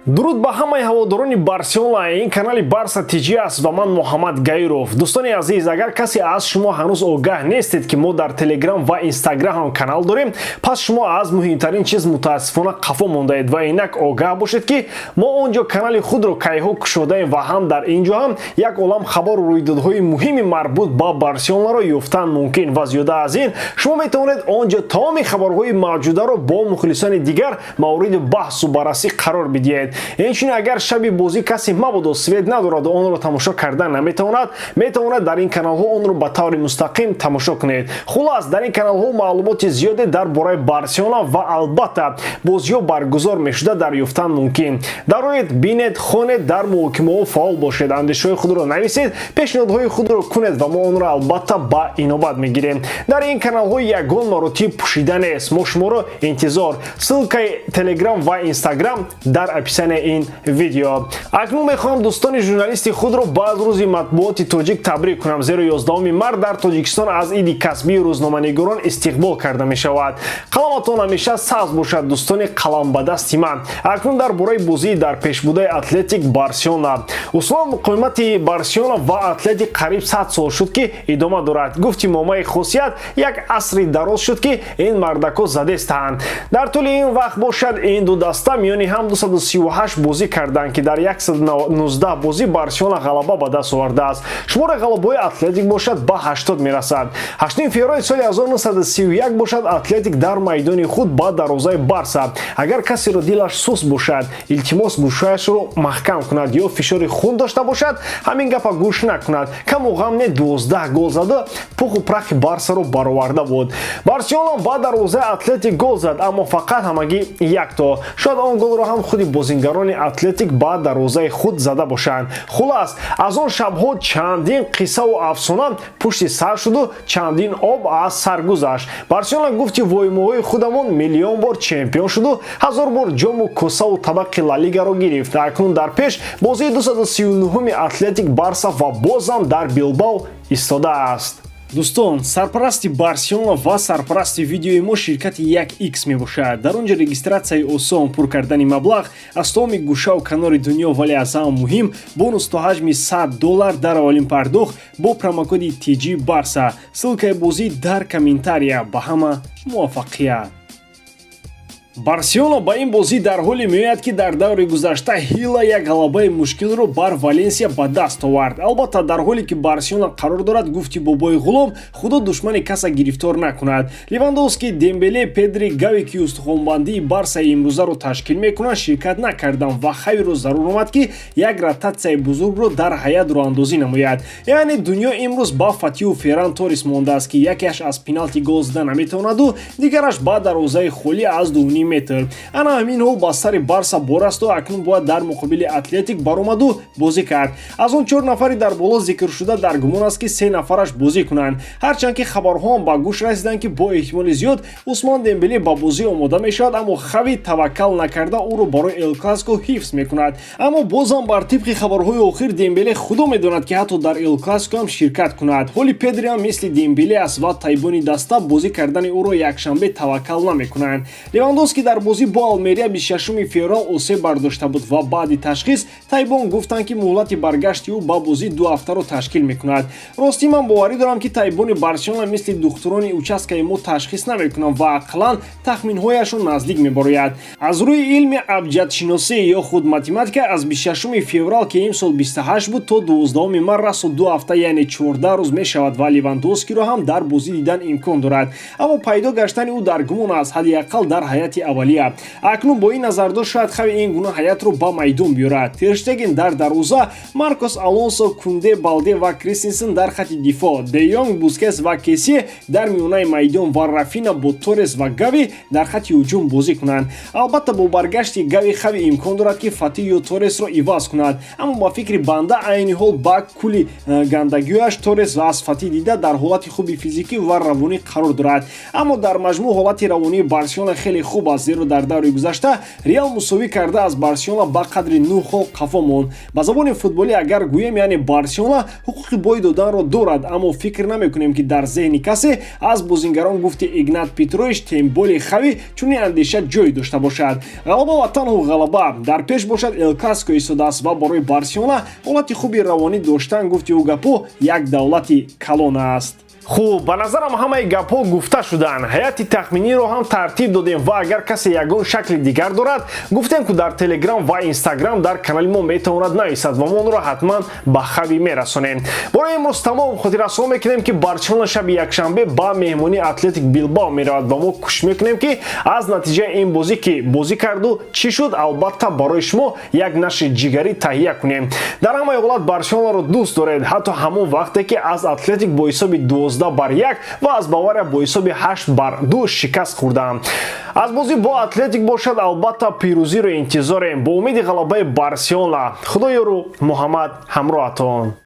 дуруд ба ҳамаи ҳаводорони барселона. Ин канали барса тиҷи аст ва ман муҳаммад гаиров. дӯстони азиз, агар касе аз шумо ҳанӯз огаҳ нестед ки мо дар телеграм ва инстаграм ҳам канал дорем, пас шумо аз муҳимтарин чиз мутаассифона қафо мондаед ва инак огаҳ бошед ки мо он ҷо канали худро кайҳо кушодаем ва ҳам дар ин ҷо ҳам як олам хабару рӯйдодҳои муҳими марбут ба барселонаро ёфтан мумкин ва зиёда аз ин шумо метавонед он ҷо тамоми хабарҳои мавҷударо бо мухлисони дигар мавриди баҳсу баррасӣ қарор бидиҳед. Инчунин агар шаби бозӣ касе мабодо свет надорад ва онро тамошо кардан наметавонад, метавонад дар ин каналҳо онро ба таври мустақим тамошо кунед. Хулас, дар ин каналҳо маълумоти зиёде дар бораи Барселона ва албатта бозиҳо баргузор мешуда дарёфтан мумкин. Дароед бинед, хонед, дар муҳокимаҳо фаъол бошед, андешҳои худро нависед, пешниҳодҳои худро кунед ва мо онро албатта ба инобат мегирем. Дар ин каналҳо ягон маротиб пӯшида нест. Мо шуморо интизор. Ссилкаи телеграм ва инстаграм дар описаниеи ин видео. Акнун мехоҳам дӯстони журналисти худро ба аз рӯзи матбуоти тоҷик табрик кунам, зеро 11 март дар Тоҷикистон аз иди касбии рӯзноманигорон истиқбол карда мешавад. Қаламатон ҳамеша сабз бошад, дӯстони қаламбадасти ман. Акнун дар бораи бозии дар пешбудаи Атлетик Барселона. Усулан муқоимати Барселона ва Атлетик қариб 100 сол шуд ки идома дорад. Гуфти момаи хосият як асри дароз шуд ки ин мардако задестаанд. Дар тӯли ин вақт бошад ин ду даста миёни ҳам 238 бозӣ карданд ки дар 119 бозӣ Барселона ғалаба ба даст овардааст. Шумори ғалабаҳои Атлетик бошад ба 80 мерасад. 8 феврали соли 1931 бошад Атлетик дар майдони худ ба дарвозаи Барса. Агар касеро дилаш сус бошад, илтимос гӯшаашро маҳкам кунад ё фишори хун дошта бошад, ҳамин гапа гӯш накунад. Каму ғам не 12 гол зада пуху прахи Барсаро бароварда буд. Барселона ба дарвозаи Атлетик гол зад, аммо фақат ҳамагӣ якто. Шояд он голро ҳам худи бозингарони Атлетик ба дарвозаи худ зада бошанд. Хулас, аз он шабҳо чандин қиссаву афсона пушти сар шуду, чандин об аз сар гузашт. Барселона гуфти воймоҳои худамон миллион бор чемпион шуду, 1000 бор ҷому кӯсаву табақи Ла Лигаро гирифт. Акнун дар пеш бозии 239 Атлетик Барса ва бозам дар Билбао истодааст. Дӯстон, сарпарасти Барселона ва сарпарасти видеои мо ширкати 1x мебошад. Дар он ҷо регистратсияи осон, пур кардани маблағ аз тамоми гӯшаву канори дунё, вале аз ҳама муҳим бонус то ҳаҷми $100 дар аввалин пардохт бо промокоди TG Barsa. Ссилкаи бозӣ дар комментария. Ба ҳама муваффақият. Барселона ба ин бозӣ дар ҳоле меояд ки дар даври гузашта ҳила як ғалабаи мушкилро бар Валенсия ба даст овард. Албатта дар ҳоле ки Барселона қарор дорад гуфти бобои ғулом худо душмани каса гирифтор накунад. Левандовски, Дембеле, Педри, Гави ки устухонбандии Барсаи имрӯзаро ташкил мекунанд ширкат накарданд ва хавиро зарур омад ки як ротатсияи бузургро дар ҳайат роҳандозӣ намояд. Яъне дунё имрӯз ба Фатиҳу Ферран Торис мондааст ки якеаш аз пеналти гол зада наметавонаду дигараш ба дарвозаи холӣ аз 2.5 метр. Ана ҳамин ҳол ба сари Барса борасту акнун бояд дар муқобили Атлетик баромаду бозӣ кард. Аз он 4 нафари дар боло зикршуда дар гумон аст ки 3 нафараш бозӣ кунанд. Ҳарчанд ки хабарҳоам ба гӯш расиданд ки бо эҳтимоли зиёд Усмон Дембеле ба бозӣ омода мешавад, аммо Хави таваккал накарда ӯро барои Эл Класико ҳифз мекунад. Аммо бозам бар тибқи хабарҳои охир Дембеле худо медонад ки ҳатто дар Эл Класико ҳам ширкат кунад. Ҳоли Педри ҳам мисли Дембеле аст ва тайбони даста бозӣ кардани ӯро якшанбе таваккал намекунанд. Левандовски дар бозӣ бо Алмерия 26 феврал осеб бардошта буд ва баъди ташхис тайбон гуфтанд ки муҳлати баргашти ӯ ба бозӣ 2 ҳафтаро ташкил мекунад. Ростӣ ман боварӣ дорам ки тайбони Барселона мисли духтурони участкаи мо ташхис намекунанд ва ақлан тахминҳояшон наздик мебарояд. Аз рӯи илми абҷадшиносӣ ё худ математика аз 26 феврал ки имсол 28 буд то 12 март расу 2 ҳафта яъне 14 рӯз мешавад ва Левандовскиро ҳам дар бозӣ дидан имкон дорад. Аммо пайдо гаштани ӯ дар гумон аст, ҳадди ақал дар ҳайати аввалия. Акнун бо ин назардошт шояд Хави ин гуна ҳаятро ба майдон биёрад. Тер Штеген дар дарвоза, Маркос Алонсо, Кунде, Балде ва Кристенсен дар хати дифоъ, Де Йонг, Бускетс ва Кесие дар миёнаи майдон ва Рафина бо Торес ва Гави дар хати ҳуҷум бозӣ кунанд. Албатта бо баргашти Гави Хави имкон дорад ки Фати ё Торесро иваз кунад. Аммо ба фикри банда айни ҳол ба кули гандагиёяш Торес ва аз Фати дида дар ҳолати хуби физикӣ ва равонӣ қарор дорад. Аммо дар маҷмӯъ ҳолати равонии Барселона хеле хуб аст, зеро дар даври гузашта Реал мусовӣ карда аз Барселона ба қадри 9 хол қафо монд. Ба забони футболӣ агар гӯем, яъне Барселона ҳуқуқи бой доданро дорад, аммо фикр намекунем ки дар зеҳни касе аз бозингарон гуфти Игнат Петрович темболи Хави чунин андеша ҷой дошта бошад. Ғалаба ва танҳо ғалаба дар пеш бошад Эл Класико истодааст ва барои Барселона ҳолати хуби равонӣ доштан гуфти ӯ гапҳо як давлати калон аст. хуб, ба назарам ҳамаи гапҳо гуфта шуданд. ҳайати тахминиро ҳам тартиб додем ва агар касе ягон шакли дигар дорад, гуфтем ки дар Telegram ва Instagram дар канали мо метавонад нависад ва мо онро ҳатман ба Хави мерасонем. Бораи имрӯз тамом. хотиррасно мекунем ки Барселона шаби якшанбе ба меҳмонии Атлетик Билбао меравад ва мо кӯшиш мекунем ки аз натиҷаи ин бозӣ ки бозӣ карду чӣ шуд, албатта барои шумо як нашри ҷигарӣ таҳия кунем. дар ҳамаи ҳолат Барселонаро дӯст доред, ҳатто ҳамон вақте ки аз Атлетик бо ҳисоби 12-1 ва аз Бавария бо ҳисоби 8-2 шикаст хӯрдаам. аз бозӣ бо Атлетик бошад албатта пирӯзиро интизорем бо умеди ғалабаи Барселона. худо ёру Муҳаммад ҳамроҳатон.